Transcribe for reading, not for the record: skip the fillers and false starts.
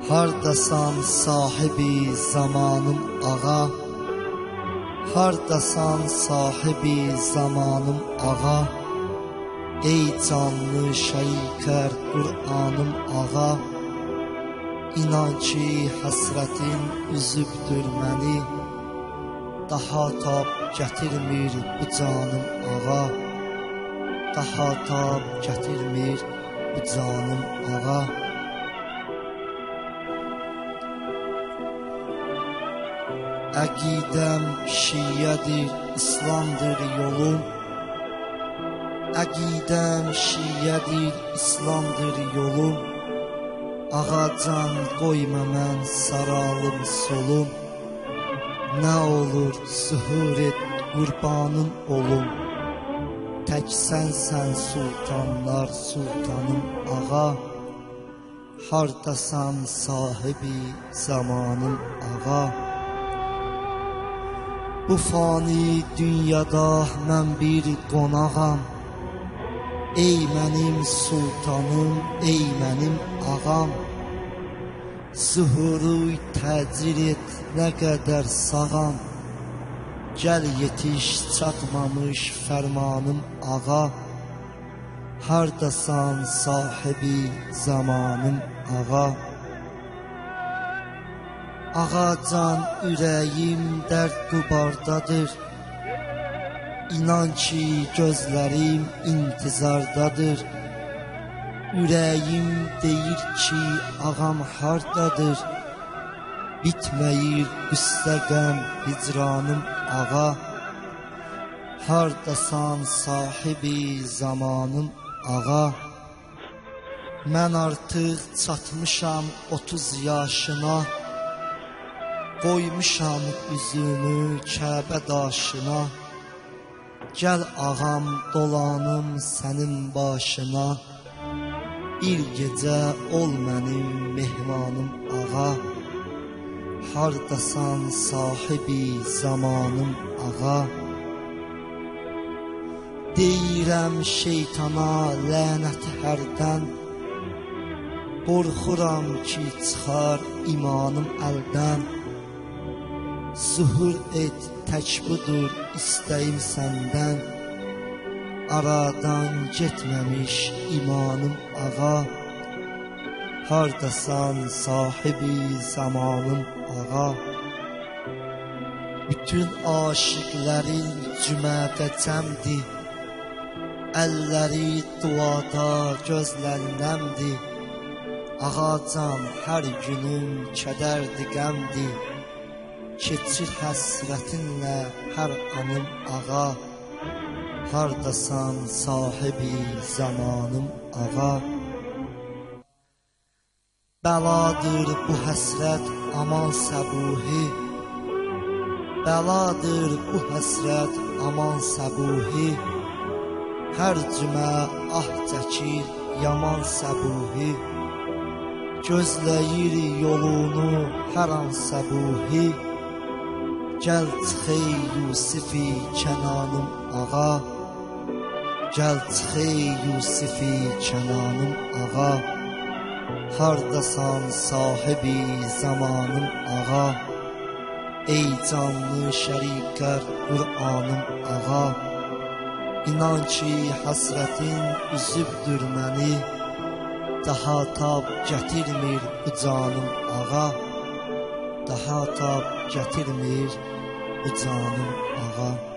Hardasan sahibi zamanım ağa, hardasan sahibi zamanım ağa, ey canlı şəykər Qur'anım ağa, İnan ki həsrətin üzübdür məni, daha tab gətirmir bu canım ağa, daha tab gətirmir bu canım ağa. Əqidəm şiyyədir, İslamdır yolum. Əqidəm şiyyədir, İslamdır yolum. Ağacan qoyma mən saralım solum. Nə olur zuhur et, qurbanın olum. Tək sənsən sultanlar sultanım ağa, hardasan sahibi zamanım ağa. Bu fani dünyada mən bir qonağam, ey mənim sultanım, ey mənim ağam. Zuhuru təcil et, nə qədər sağam, gəl yetiş çatmamış fərmanım ağa, hardasan sahibi zamanım ağa. Ağacan ürəyim dərd qubardadır, İnan ki gözlərim intizardadır. Ürəyim deyir ki ağam hardadır, bitməyir qüssə qəm hicranım ağa, hardasan sahibi zamanım ağa. Mən artıq çatmışam 30 yaşına, qoymuşam üzümü Kəbə daşına. Gəl ağam dolanım sənin başına, bir gecə ol mənim mehmanım ağa, hardasan sahibi zamanım ağa. Deyirəm şeytana lənət hərdən, qorxuram ki çıxar imanım əldən. Zuhur et, tək budur istəyim səndən, aradan getməmiş imanım ağa, hardasan sahibi zamanım ağa. Bütün aşiqlərin cümədə cəmdir, əlləri duada gözləndəmdir. Ağacan hər günüm kədərdi qəmdir, keçir həsrətinlə hər anım ağa, hardasan sahibi zamanım ağa. Bəladır bu həsrət aman səbuhi, bəladır bu həsrət aman səbuhi. Hər cümə ah çəkir yaman səbuhi, gözləyir yolunu hər an səbuhi. Gəl çıxey Yusifi Kənanım ağa, gəl çıxey Yusifi Kənanım ağa, hardasan sahibi zamanım ağa, ey canlı şərikər Qur'anım ağa. İnan ki həsrətin üzübdür məni, daha tab gətirmir bu canım ağa, daha tab gətirmir bu canım ağa.